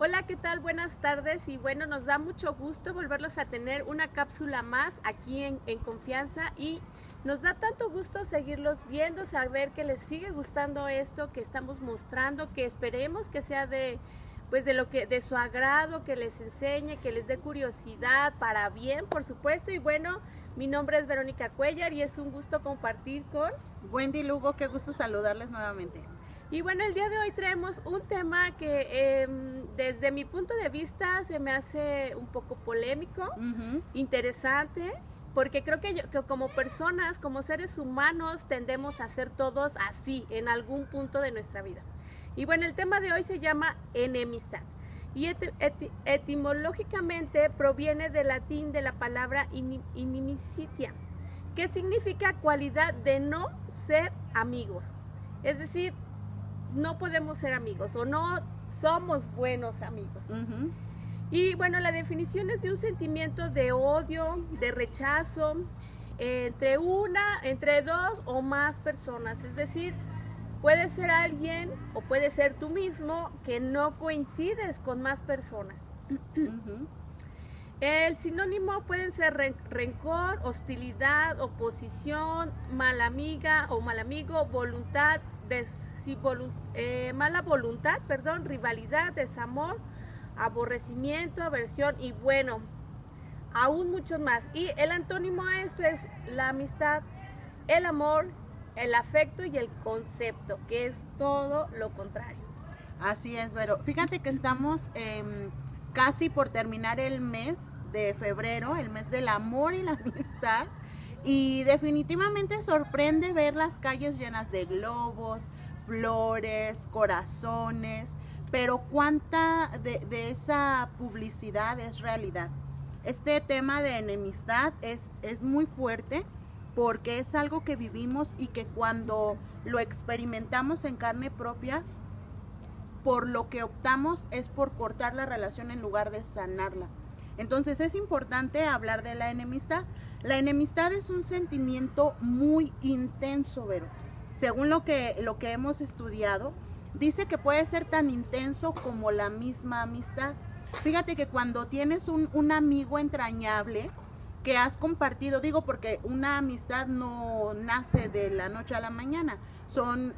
Hola, ¿qué tal? Buenas tardes y bueno, nos da mucho gusto volverlos a tener una cápsula más aquí en Confianza y nos da tanto gusto seguirlos viendo, saber que les sigue gustando esto que estamos mostrando, que esperemos que sea de su agrado, que les enseñe, que les dé curiosidad para bien, por supuesto. Y bueno, mi nombre es Verónica Cuellar y es un gusto compartir con Wendy Lugo, qué gusto saludarles nuevamente. Y bueno, el día de hoy traemos un tema que desde mi punto de vista se me hace un poco polémico, interesante, porque creo que como personas, como seres humanos, tendemos a ser todos así en algún punto de nuestra vida. Y bueno, el tema de hoy se llama enemistad. Y etimológicamente proviene del latín de la palabra inimicitia, que significa cualidad de no ser amigos. Es decir, no podemos ser amigos o no somos buenos amigos. Y bueno, la definición es de un sentimiento de odio, de rechazo entre dos o más personas. Es decir, puede ser alguien o puede ser tú mismo que no coincides con más personas. El sinónimo pueden ser rencor, hostilidad, oposición, mala amiga o mal amigo, voluntad, mala voluntad, rivalidad, desamor, aborrecimiento, aversión y bueno, aún muchos más. Y el antónimo a esto es la amistad, el amor, el afecto y el concepto, que es todo lo contrario. Así es, Vero. Fíjate que estamos casi por terminar el mes de febrero, el mes del amor y la amistad. Y definitivamente sorprende ver las calles llenas de globos, flores, corazones, pero cuánta de esa publicidad es realidad. Este tema de enemistad es muy fuerte porque es algo que vivimos y que cuando lo experimentamos en carne propia, por lo que optamos es por cortar la relación en lugar de sanarla. Entonces es importante hablar de la enemistad. La enemistad es un sentimiento muy intenso, Vero. Según lo que hemos estudiado, dice que puede ser tan intenso como la misma amistad. Fíjate que cuando tienes un amigo entrañable que has compartido, digo porque una amistad no nace de la noche a la mañana, son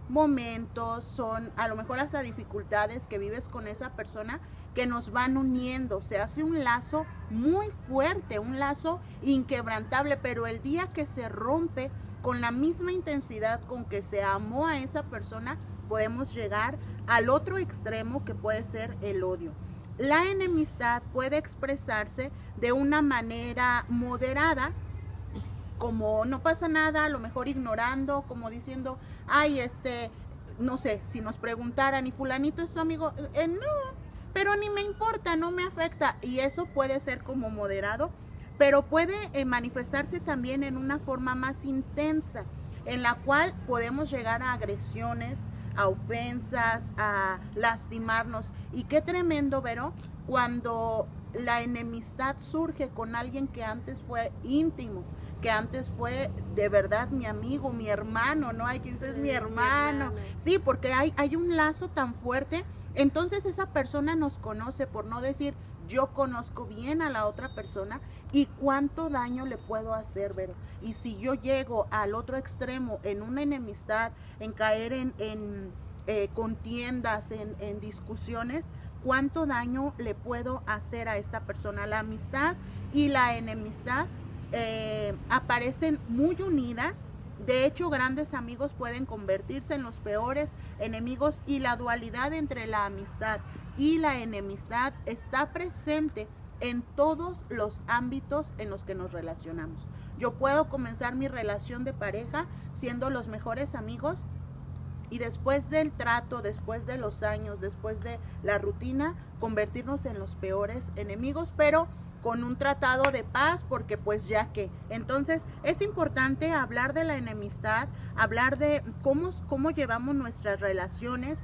momentos, son a lo mejor hasta dificultades que vives con esa persona que nos van uniendo, se hace un lazo muy fuerte, un lazo inquebrantable, pero el día que se rompe con la misma intensidad con que se amó a esa persona, podemos llegar al otro extremo que puede ser el odio. La enemistad puede expresarse de una manera moderada, como no pasa nada, a lo mejor ignorando, como diciendo, ay, no sé, si nos preguntaran, ¿y fulanito es tu amigo? No, pero ni me importa, no me afecta. Y eso puede ser como moderado, pero puede manifestarse también en una forma más intensa, en la cual podemos llegar a agresiones, a ofensas, a lastimarnos. Y qué tremendo, Vero, cuando la enemistad surge con alguien que antes fue íntimo, que antes fue de verdad mi amigo, mi hermano, ¿no? Hay quien dice es mi hermano. Sí, porque hay un lazo tan fuerte. Entonces esa persona nos conoce, por no decir yo conozco bien a la otra persona y cuánto daño le puedo hacer, Vero. Y si yo llego al otro extremo en una enemistad, en caer en contiendas, en discusiones, cuánto daño le puedo hacer a esta persona. La amistad y la enemistad aparecen muy unidas. De hecho, grandes amigos pueden convertirse en los peores enemigos y la dualidad entre la amistad y la enemistad está presente en todos los ámbitos en los que nos relacionamos. Yo puedo comenzar mi relación de pareja siendo los mejores amigos y después del trato, después de los años, después de la rutina, convertirnos en los peores enemigos, pero con un tratado de paz, porque pues ya que. Entonces es importante hablar de la enemistad, hablar de cómo llevamos nuestras relaciones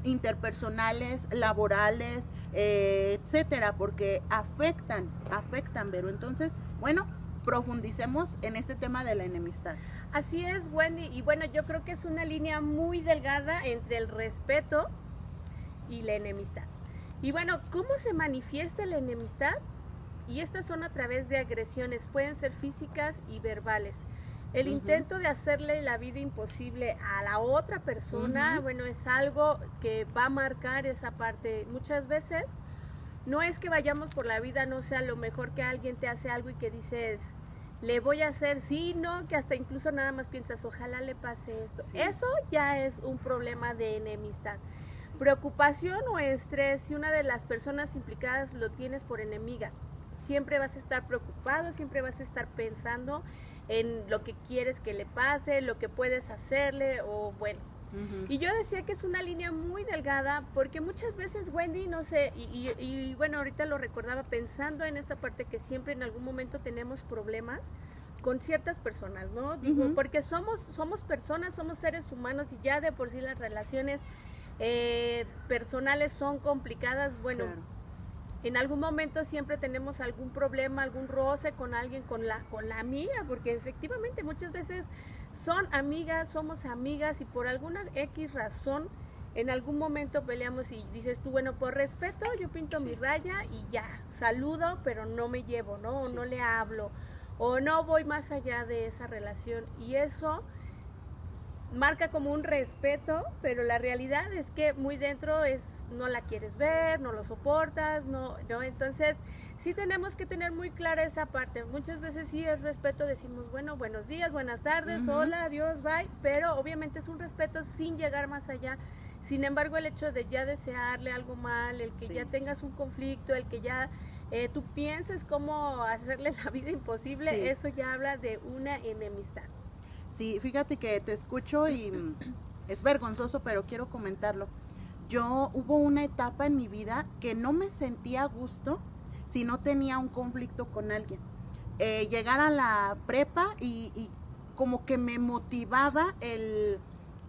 interpersonales, laborales, etcétera, porque afectan, pero entonces, bueno, profundicemos en este tema de la enemistad. Así es, Wendy, y bueno, yo creo que es una línea muy delgada entre el respeto y la enemistad. Y bueno, ¿cómo se manifiesta la enemistad? Y estas son a través de agresiones, pueden ser físicas y verbales. El intento de hacerle la vida imposible a la otra persona, bueno, es algo que va a marcar esa parte. Muchas veces no es que vayamos por la vida, no sea lo mejor que alguien te hace algo y que dices, le voy a hacer, sino que hasta incluso nada más piensas, ojalá le pase esto. Sí. Eso ya es un problema de enemistad. Sí. Preocupación o estrés, si una de las personas implicadas lo tienes por enemiga, siempre vas a estar preocupado, siempre vas a estar pensando en lo que quieres que le pase, lo que puedes hacerle o bueno. Y yo decía que es una línea muy delgada porque muchas veces Wendy, no sé, y bueno, ahorita lo recordaba pensando en esta parte que siempre en algún momento tenemos problemas con ciertas personas, ¿no? Digo, porque somos personas, somos seres humanos y ya de por sí las relaciones personales son complicadas, bueno. Claro. En algún momento siempre tenemos algún problema, algún roce con alguien, con la amiga, porque efectivamente muchas veces son amigas, somos amigas y por alguna X razón en algún momento peleamos y dices tú, bueno, por respeto yo pinto mi raya y ya, saludo, pero no me llevo, ¿no? O no le hablo, o no voy más allá de esa relación y eso marca como un respeto, pero la realidad es que muy dentro es no la quieres ver, no lo soportas, no, entonces sí tenemos que tener muy clara esa parte. Muchas veces sí es respeto, decimos, bueno, buenos días, buenas tardes, hola, adiós, bye, pero obviamente es un respeto sin llegar más allá. Sin embargo, el hecho de ya desearle algo mal, el que ya tengas un conflicto, el que ya tú pienses cómo hacerle la vida imposible, eso ya habla de una enemistad. Sí, fíjate que te escucho y es vergonzoso, pero quiero comentarlo. Hubo una etapa en mi vida que no me sentía a gusto si no tenía un conflicto con alguien. Llegar a la prepa y como que me motivaba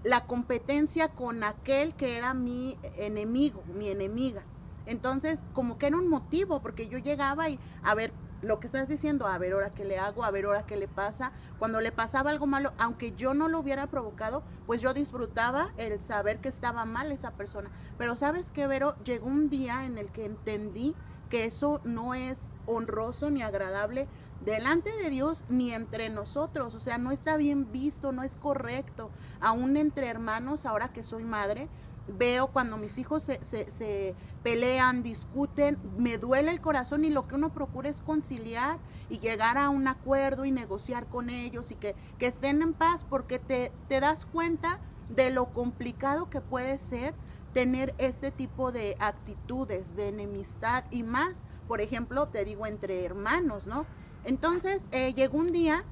la competencia con aquel que era mi enemigo, mi enemiga. Entonces, como que era un motivo, porque yo llegaba y a ver, lo que estás diciendo, a ver ahora qué le hago, a ver ahora qué le pasa. Cuando le pasaba algo malo, aunque yo no lo hubiera provocado, pues yo disfrutaba el saber que estaba mal esa persona. Pero ¿sabes qué, Vero? Llegó un día en el que entendí que eso no es honroso ni agradable delante de Dios ni entre nosotros. O sea, no está bien visto, no es correcto. Aún entre hermanos, ahora que soy madre, veo cuando mis hijos se pelean, discuten, me duele el corazón y lo que uno procura es conciliar y llegar a un acuerdo y negociar con ellos y que estén en paz, porque te das cuenta de lo complicado que puede ser tener este tipo de actitudes de enemistad y más, por ejemplo, te digo, entre hermanos, ¿no? Entonces llegó un día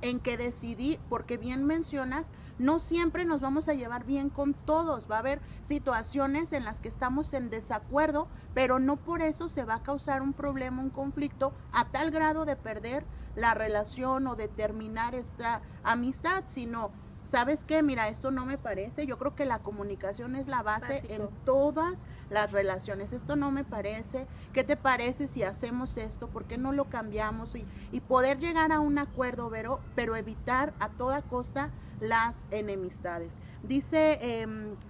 en que decidí, porque bien mencionas, no siempre nos vamos a llevar bien con todos, va a haber situaciones en las que estamos en desacuerdo, pero no por eso se va a causar un problema, un conflicto a tal grado de perder la relación o de terminar esta amistad, sino, ¿sabes qué? Mira, esto no me parece, yo creo que la comunicación es la base básico en todas las relaciones, esto no me parece, ¿qué te parece si hacemos esto? ¿Por qué no lo cambiamos? Y poder llegar a un acuerdo, Vero, pero evitar a toda costa las enemistades. Dice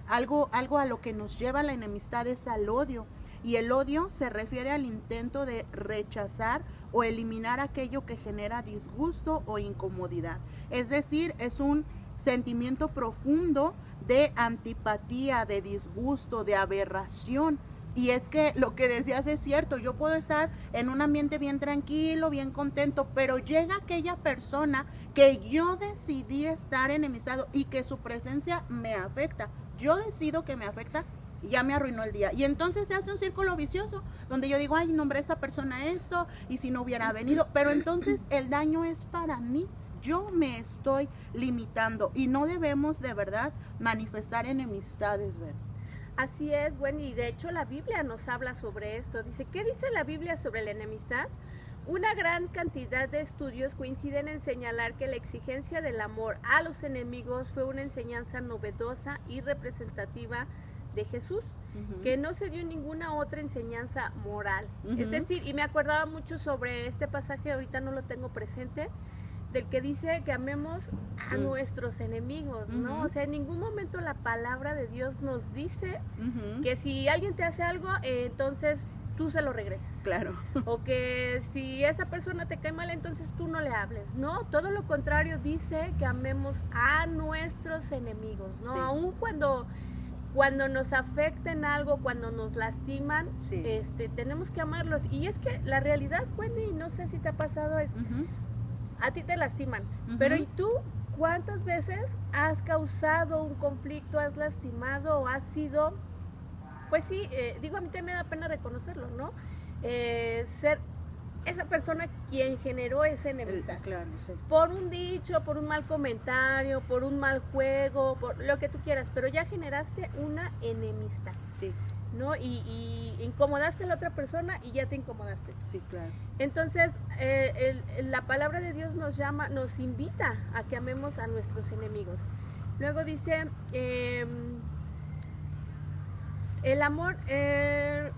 algo a lo que nos lleva la enemistad es al odio, y el odio se refiere al intento de rechazar o eliminar aquello que genera disgusto o incomodidad, es decir, es un sentimiento profundo de antipatía, de disgusto, de aberración. Y es que lo que decías es cierto, yo puedo estar en un ambiente bien tranquilo, bien contento, pero llega aquella persona que yo decidí estar enemistado y que su presencia me afecta. Yo decido que me afecta y ya me arruinó el día. Y entonces se hace un círculo vicioso donde yo digo, ay, nombré a esta persona esto y si no hubiera venido, pero entonces el daño es para mí. Yo me estoy limitando y no debemos de verdad manifestar enemistades, ¿ver? Así es, bueno, y de hecho la Biblia nos habla sobre esto. Dice, ¿qué dice la Biblia sobre la enemistad? Una gran cantidad de estudios coinciden en señalar que la exigencia del amor a los enemigos fue una enseñanza novedosa y representativa de Jesús, que no se dio ninguna otra enseñanza moral. Es decir, y me acordaba mucho sobre este pasaje, ahorita no lo tengo presente, del que dice que amemos a nuestros enemigos, ¿no? O sea, en ningún momento la palabra de Dios nos dice que si alguien te hace algo, entonces tú se lo regreses. Claro. O que si esa persona te cae mal, entonces tú no le hables. No, todo lo contrario, dice que amemos a nuestros enemigos, ¿no? Sí. Aun cuando nos afecten algo, cuando nos lastiman, Sí. tenemos que amarlos. Y es que la realidad, Wendy, no sé si te ha pasado, es a ti te lastiman, pero ¿y tú cuántas veces has causado un conflicto, has lastimado o has sido, pues sí, digo, a mí también me da pena reconocerlo, ¿no? Ser esa persona quien generó esa enemistad. Claro, sí. Por un dicho, por un mal comentario, por un mal juego, por lo que tú quieras, pero ya generaste una enemistad, Sí, ¿no? Y incomodaste a la otra persona y ya te incomodaste. sí, claro. Entonces, la palabra de Dios nos llama, nos invita a que amemos a nuestros enemigos. Luego dice, el amor, de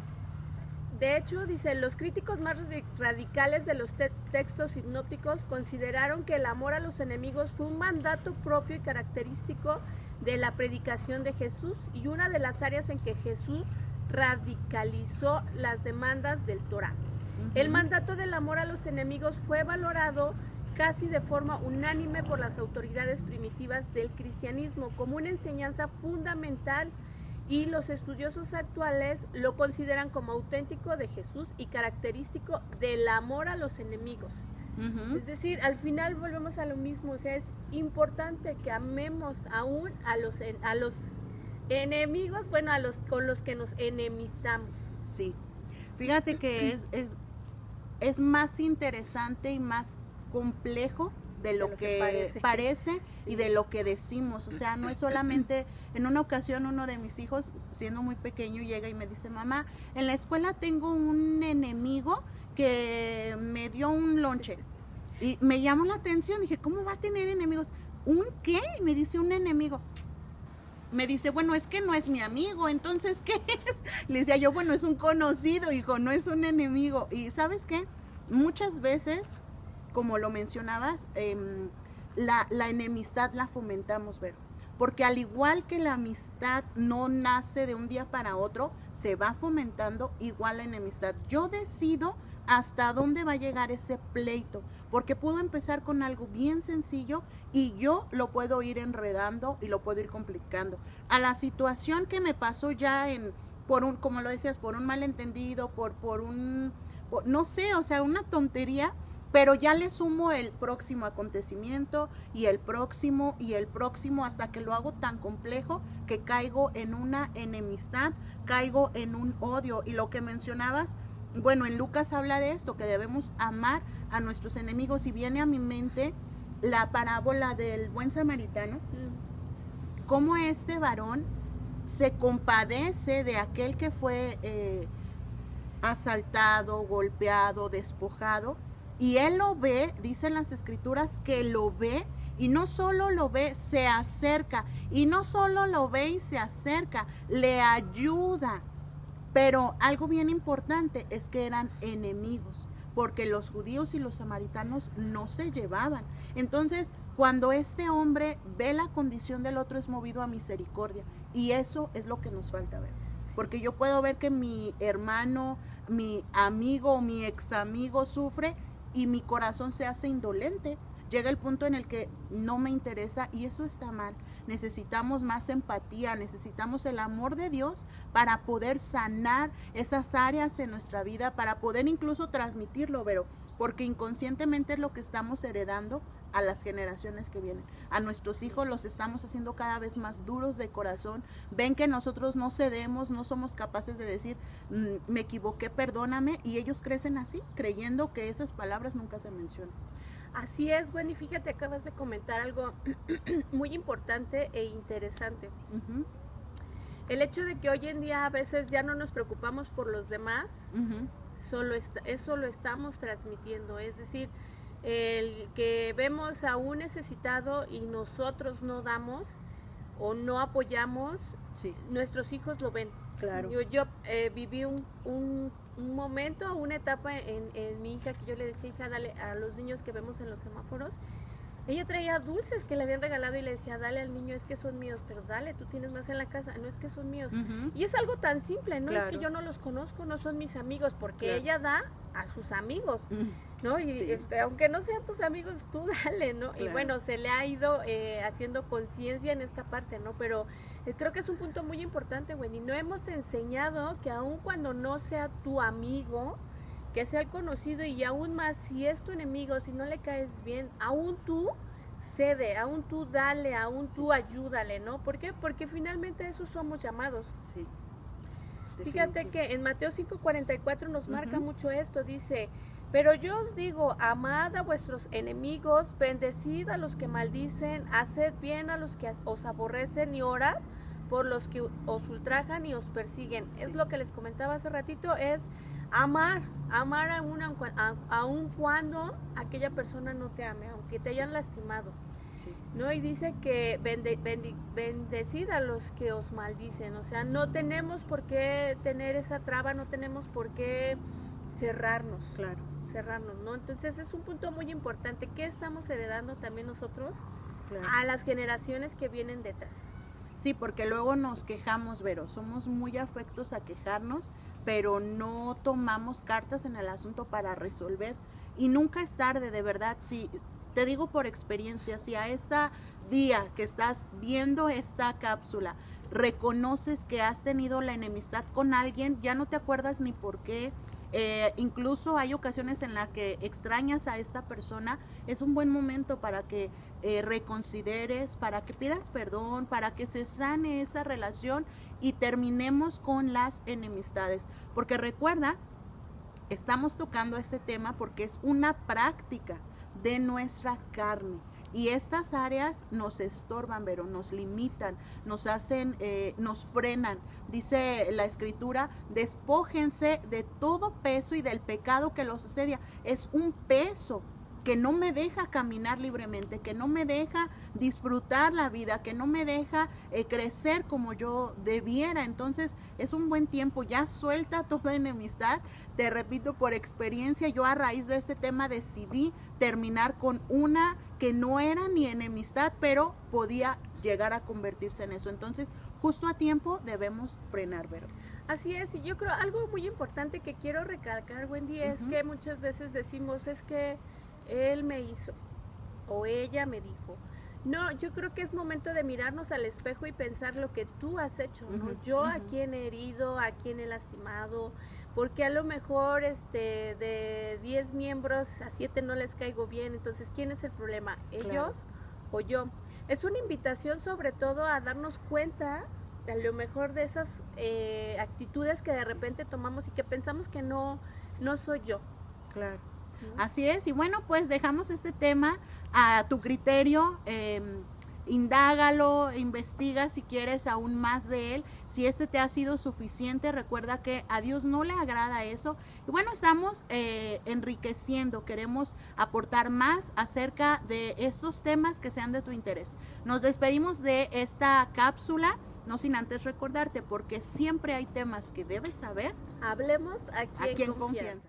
hecho, dice, los críticos más radicales de los textos hipnóticos consideraron que el amor a los enemigos fue un mandato propio y característico de la predicación de Jesús y una de las áreas en que Jesús radicalizó las demandas del Torá. El mandato del amor a los enemigos fue valorado casi de forma unánime por las autoridades primitivas del cristianismo como una enseñanza fundamental, y los estudiosos actuales lo consideran como auténtico de Jesús y característico del amor a los enemigos. Es decir, al final volvemos a lo mismo, o sea, es importante que amemos aún a los enemigos, bueno, con los que nos enemistamos. Sí. Fíjate que es más interesante y más complejo de lo que parece sí. Y de lo que decimos. O sea, no es solamente, en una ocasión uno de mis hijos, siendo muy pequeño, llega y me dice, mamá, en la escuela tengo un enemigo que me dio un lonche. Y me llamó la atención, dije, ¿cómo va a tener enemigos? ¿Un qué? Y me dice, un enemigo. Me dice, bueno, es que no es mi amigo, entonces, ¿qué es? Le decía yo, bueno, es un conocido, hijo, no es un enemigo. Y ¿sabes qué? Muchas veces, como lo mencionabas, la enemistad la fomentamos, Vero. Porque al igual que la amistad no nace de un día para otro, se va fomentando igual la enemistad. Yo decido hasta dónde va a llegar ese pleito, porque puedo empezar con algo bien sencillo y yo lo puedo ir enredando y lo puedo ir complicando. A la situación que me pasó ya como lo decías, por un malentendido, no sé, o sea, una tontería, pero ya le sumo el próximo acontecimiento y el próximo hasta que lo hago tan complejo que caigo en una enemistad, caigo en un odio. Y lo que mencionabas, bueno, en Lucas habla de esto, que debemos amar a nuestros enemigos, y viene a mi mente la parábola del buen samaritano, cómo este varón se compadece de aquel que fue asaltado, golpeado, despojado, y él lo ve, dicen las escrituras que lo ve, y no solo lo ve, se acerca, y no solo lo ve y se acerca, le ayuda. Pero algo bien importante es que eran enemigos, porque los judíos y los samaritanos no se llevaban. Entonces, cuando este hombre ve la condición del otro, es movido a misericordia, y eso es lo que nos falta ver. Porque yo puedo ver que mi hermano, mi amigo o mi ex amigo sufre y mi corazón se hace indolente. Llega el punto en el que no me interesa, y eso está mal. Necesitamos más empatía, necesitamos el amor de Dios para poder sanar esas áreas en nuestra vida, para poder incluso transmitirlo, Vero, porque inconscientemente es lo que estamos heredando a las generaciones que vienen. A nuestros hijos los estamos haciendo cada vez más duros de corazón. Ven que nosotros no cedemos, no somos capaces de decir, me equivoqué, perdóname, y ellos crecen así, creyendo que esas palabras nunca se mencionan. Así es, Wendy, fíjate, acabas de comentar algo muy importante e interesante. El hecho de que hoy en día a veces ya no nos preocupamos por los demás, eso lo estamos transmitiendo. Es decir, el que vemos a un necesitado y nosotros no damos o no apoyamos, Sí. nuestros hijos lo ven. Claro. Yo viví un momento, una etapa en mi hija, que yo le decía, hija, dale a los niños que vemos en los semáforos, Ella traía dulces que le habían regalado y le decía, dale al niño, es que son míos, pero dale, tú tienes más en la casa, no es que son míos. Y es algo tan simple, ¿no? Es que yo no los conozco, no son mis amigos, porque ella da a sus amigos, ¿no? Y aunque no sean tus amigos, tú dale, ¿no? Y bueno, se le ha ido haciendo conciencia en esta parte, ¿no? Pero creo que es un punto muy importante, Wendy. No hemos enseñado que aun cuando no sea tu amigo, que sea el conocido, y aún más si es tu enemigo, si no le caes bien, aún tú cede, aún tú dale, aún tú ayúdale, ¿no? ¿Por qué? Porque finalmente eso somos llamados. Sí. Fíjate que en Mateo 5:44 nos marca mucho esto, dice, pero yo os digo, amad a vuestros enemigos, bendecid a los que maldicen, haced bien a los que os aborrecen y orad por los que os ultrajan y os persiguen. Es lo que les comentaba hace ratito, es amar aun cuando aquella persona no te ame, aunque te hayan lastimado. ¿No? Y dice que bendecid a los que os maldicen, o sea, no tenemos por qué tener esa traba, no tenemos por qué cerrarnos, ¿no? Entonces es un punto muy importante, ¿qué estamos heredando también nosotros a las generaciones que vienen detrás? Sí, porque luego nos quejamos, Vero, somos muy afectos a quejarnos, pero no tomamos cartas en el asunto para resolver, y nunca es tarde, de verdad. Sí, te digo por experiencia, si a este día que estás viendo esta cápsula reconoces que has tenido la enemistad con alguien, ya no te acuerdas ni por qué, incluso hay ocasiones en las que extrañas a esta persona, es un buen momento para que reconsideres, para que pidas perdón, para que se sane esa relación y terminemos con las enemistades, porque recuerda, estamos tocando este tema porque es una práctica de nuestra carne. Y estas áreas nos estorban, pero nos limitan, nos hacen, nos frenan. Dice la Escritura, despójense de todo peso y del pecado que los asedia. Es un peso que no me deja caminar libremente, que no me deja disfrutar la vida, que no me deja crecer como yo debiera. Entonces es un buen tiempo, ya suelta toda enemistad. Te repito, por experiencia, yo a raíz de este tema decidí terminar con una que no era ni enemistad, pero podía llegar a convertirse en eso. Entonces, justo a tiempo debemos frenar, Vero. Así es, y yo creo algo muy importante que quiero recalcar, Wendy, es que muchas veces decimos, es que él me hizo o ella me dijo. No, yo creo que es momento de mirarnos al espejo y pensar lo que tú has hecho, ¿no? Yo a quién he herido, a quién he lastimado, porque a lo mejor de 10 miembros a 7 no les caigo bien, entonces ¿quién es el problema? ¿Ellos o yo? Es una invitación sobre todo a darnos cuenta a lo mejor de esas actitudes que de repente tomamos y que pensamos que no soy yo. Claro. Así es, y bueno, pues dejamos este tema a tu criterio, indágalo, investiga si quieres aún más de él, si este te ha sido suficiente, recuerda que a Dios no le agrada eso, y bueno, estamos enriqueciendo, queremos aportar más acerca de estos temas que sean de tu interés. Nos despedimos de esta cápsula, no sin antes recordarte, porque siempre hay temas que debes saber. Hablemos aquí en confianza.